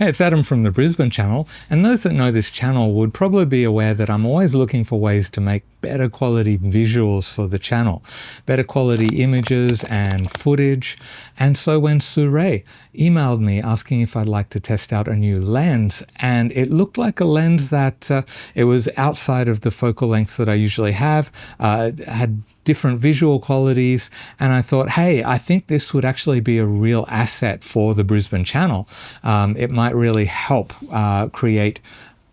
Hey, it's Adam from the Brisbane Channel, and those that know this channel would probably be aware that I'm always looking for ways to make better quality visuals for the channel, better quality images and footage. And so when Sirui emailed me asking if I'd like to test out a new lens, and it looked like a lens that it was outside of the focal lengths that I usually have, had different visual qualities, and I thought, hey, I think this would actually be a real asset for the Brisbane Channel. It might really help create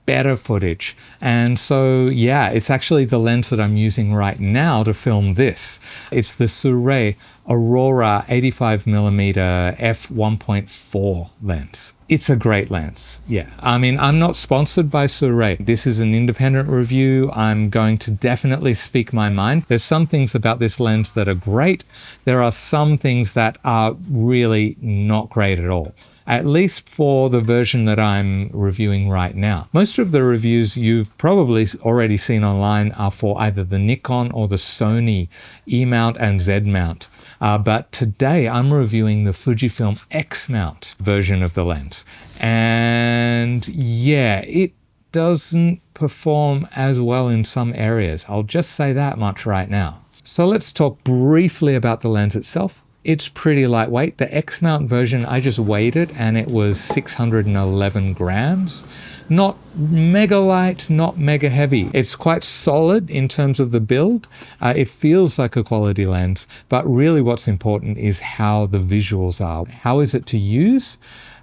better footage. And so, yeah, it's actually the lens that I'm using right now to film this. It's the Sirui Aurora 85mm f1.4 lens. It's a great lens. Yeah, I mean, I'm not sponsored by Sirui. This is an independent review. I'm going to definitely speak my mind. There's some things about this lens that are great. There are some things that are really not great at all, at least for the version that I'm reviewing right now. Most of the reviews you've probably already seen online are for either the Nikon or the Sony E mount and Z mount. But today I'm reviewing the Fujifilm X mount version of the lens. And yeah, it doesn't perform as well in some areas. I'll just say that much right now. So let's talk briefly about the lens itself. It's pretty lightweight. The X mount version, I just weighed it and it was 611 grams. Not mega light, not mega heavy. It's quite solid in terms of the build. It feels like a quality lens, but really what's important is how the visuals are. How is it to use?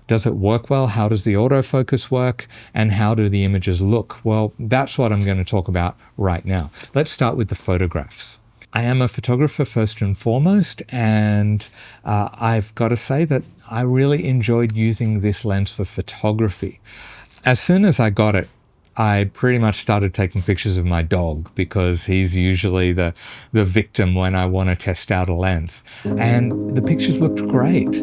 Does it work well? How does the autofocus work? And how do the images look? Well, that's what I'm going to talk about right now. Let's start with the photographs. I am a photographer first and foremost, and I've got to say that I really enjoyed using this lens for photography. As soon as I got it, I pretty much started taking pictures of my dog because he's usually the victim when I want to test out a lens. And the pictures looked great.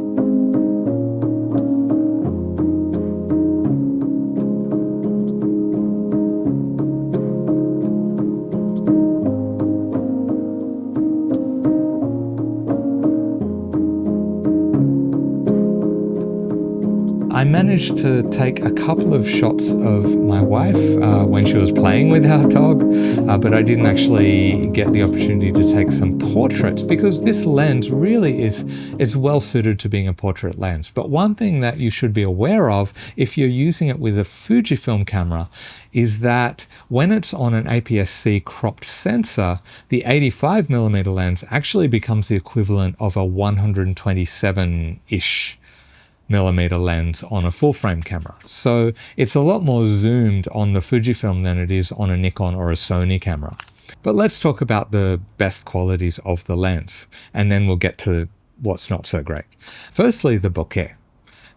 I managed to take a couple of shots of my wife when she was playing with our dog, but I didn't actually get the opportunity to take some portraits because this lens really is well suited to being a portrait lens. But one thing that you should be aware of if you're using it with a Fujifilm camera is that when it's on an APS-C cropped sensor, the 85mm lens actually becomes the equivalent of a 127-ish millimeter lens on a full frame camera. So it's a lot more zoomed on the Fujifilm than it is on a Nikon or a Sony camera. But let's talk about the best qualities of the lens, and then we'll get to what's not so great. Firstly, the bokeh.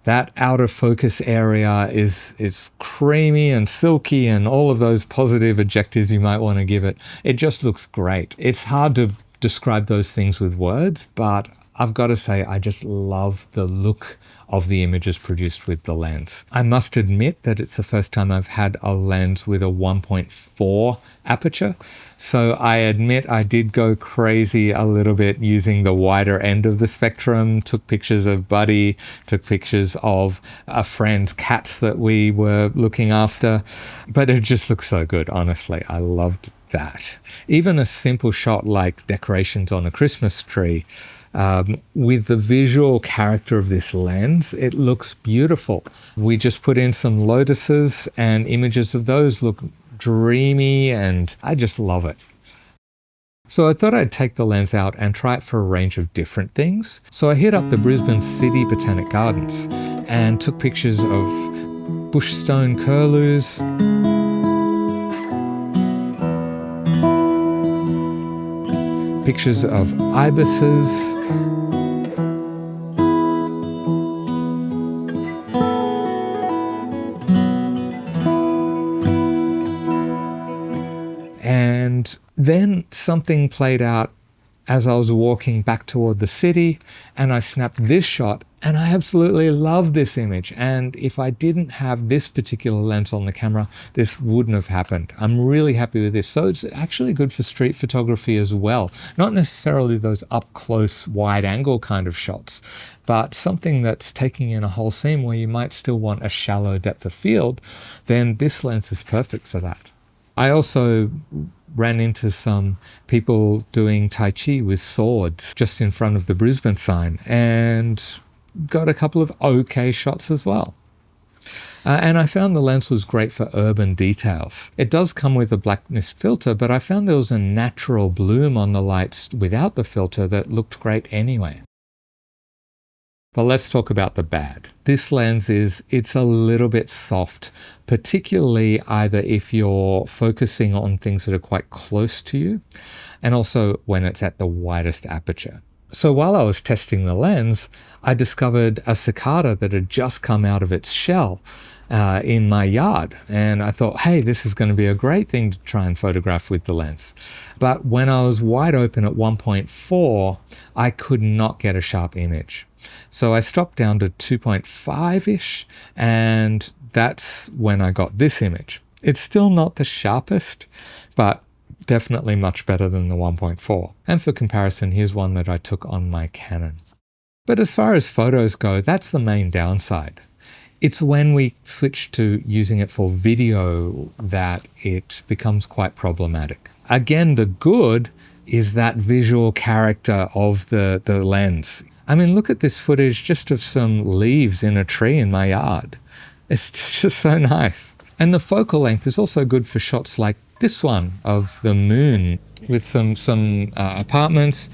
That out of focus area is creamy and silky and all of those positive adjectives you might want to give it. It just looks great. It's hard to describe those things with words, but I've got to say I just love the look of the images produced with the lens. I must admit that it's the first time I've had a lens with a 1.4 aperture. So I admit I did go crazy a little bit using the wider end of the spectrum, took pictures of Buddy, took pictures of a friend's cats that we were looking after, but it just looks so good, honestly. I loved that. Even a simple shot like decorations on a Christmas tree, with the visual character of this lens, it looks beautiful. We just put in some lotuses and images of those look dreamy and I just love it. So I thought I'd take the lens out and try it for a range of different things. So I hit up the Brisbane City Botanic Gardens and took pictures of bushstone curlews, pictures of ibises, and then something played out as I was walking back toward the city, and I snapped this shot, And I absolutely love this image. And if I didn't have this particular lens on the camera, this wouldn't have happened. I'm really happy with this. So it's actually good for street photography as well. Not necessarily those up close, wide angle kind of shots, but something that's taking in a whole scene where you might still want a shallow depth of field, then this lens is perfect for that. I also ran into some people doing Tai Chi with swords just in front of the Brisbane sign, and got a couple of okay shots as well. And I found the lens was great for urban details. It does come with a blackness filter, but I found there was a natural bloom on the lights without the filter that looked great anyway. But let's talk about the bad. This lens it's a little bit soft, particularly either if you're focusing on things that are quite close to you, and also when it's at the widest aperture. So while I was testing the lens, I discovered a cicada that had just come out of its shell in my yard. And I thought, hey, this is going to be a great thing to try and photograph with the lens. But when I was wide open at 1.4, I could not get a sharp image. So I stopped down to 2.5-ish, and that's when I got this image. It's still not the sharpest, but definitely much better than the 1.4. And for comparison, here's one that I took on my Canon. But as far as photos go, that's the main downside. It's when we switch to using it for video that it becomes quite problematic. Again, the good is that visual character of the lens. I mean, look at this footage just of some leaves in a tree in my yard. It's just so nice. And the focal length is also good for shots like this one of the moon with some apartments.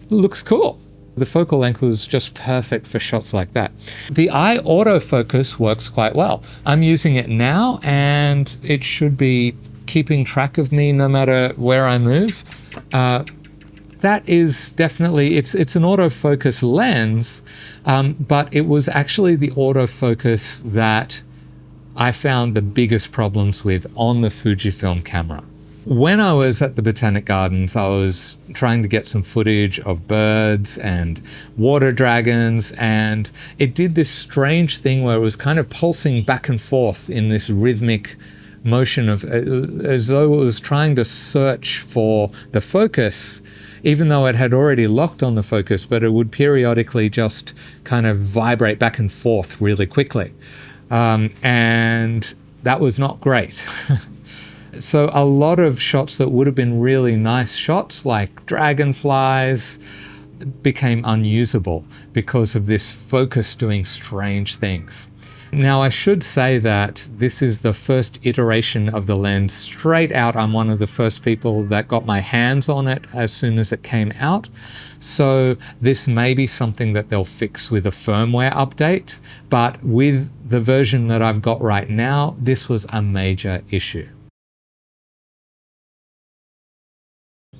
Looks cool. The focal length was just perfect for shots like that. The eye autofocus works quite well. I'm using it now, and it should be keeping track of me no matter where I move. That is definitely, it's an autofocus lens, but it was actually the autofocus that I found the biggest problems with on the Fujifilm camera. When I was at the Botanic Gardens, I was trying to get some footage of birds and water dragons, and it did this strange thing where it was kind of pulsing back and forth in this rhythmic motion of as though it was trying to search for the focus, even though it had already locked on the focus, but it would periodically just kind of vibrate back and forth really quickly. And that was not great. So a lot of shots that would have been really nice shots, like dragonflies, became unusable because of this focus doing strange things. Now, I should say that this is the first iteration of the lens straight out. I'm one of the first people that got my hands on it as soon as it came out. So this may be something that they'll fix with a firmware update, but with the version that I've got right now, this was a major issue.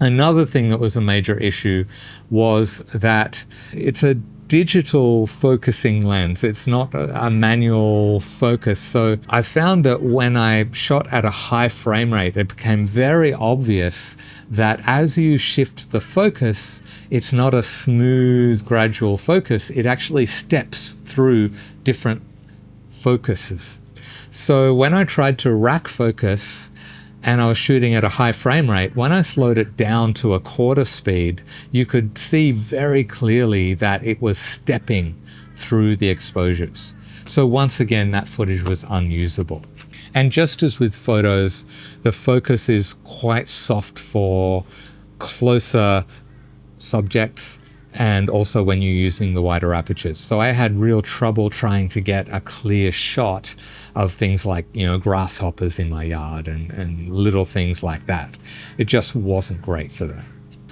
Another thing that was a major issue was that it's a digital focusing lens. It's not a manual focus. So I found that when I shot at a high frame rate, it became very obvious that as you shift the focus, it's not a smooth, gradual focus. It actually steps through different focuses. So when I tried to rack focus, and I was shooting at a high frame rate, when I slowed it down to a quarter speed, you could see very clearly that it was stepping through the exposures. So once again, that footage was unusable. And just as with photos, the focus is quite soft for closer subjects, and also when you're using the wider apertures. So I had real trouble trying to get a clear shot of things like, grasshoppers in my yard and little things like that. It just wasn't great for that.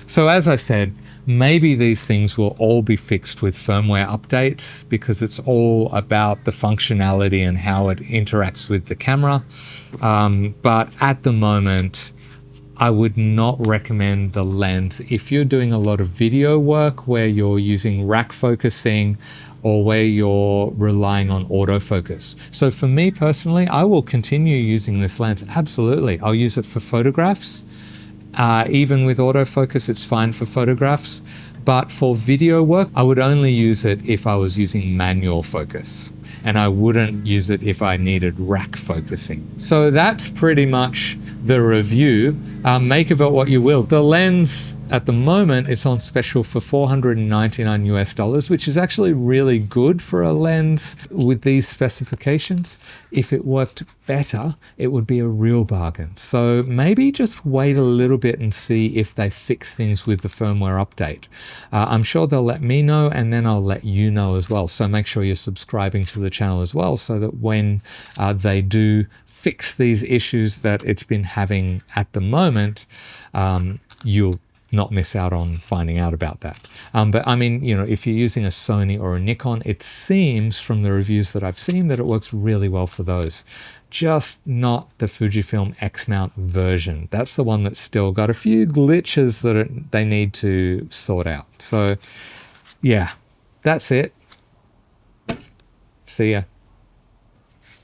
So as I said, maybe these things will all be fixed with firmware updates because it's all about the functionality and how it interacts with the camera. But at the moment, I would not recommend the lens if you're doing a lot of video work where you're using rack focusing or where you're relying on autofocus. So for me personally, I will continue using this lens. Absolutely. I'll use it for photographs. Even with autofocus, it's fine for photographs. But for video work, I would only use it if I was using manual focus, and I wouldn't use it if I needed rack focusing. So that's pretty much the review. Make of it what you will. The lens at the moment, it's on special for $499 US, which is actually really good for a lens with these specifications. If it worked better, it would be a real bargain. So maybe just wait a little bit and see if they fix things with the firmware update. I'm sure they'll let me know, and then I'll let you know as well. So make sure you're subscribing to the channel as well, so that when they do fix these issues that it's been having at the moment, you'll not miss out on finding out about that. But I mean, you know, if you're using a Sony or a Nikon, it seems from the reviews that I've seen that it works really well for those. Just not the Fujifilm X-mount version. That's the one that's still got a few glitches that they need to sort out. So yeah, that's it. See ya.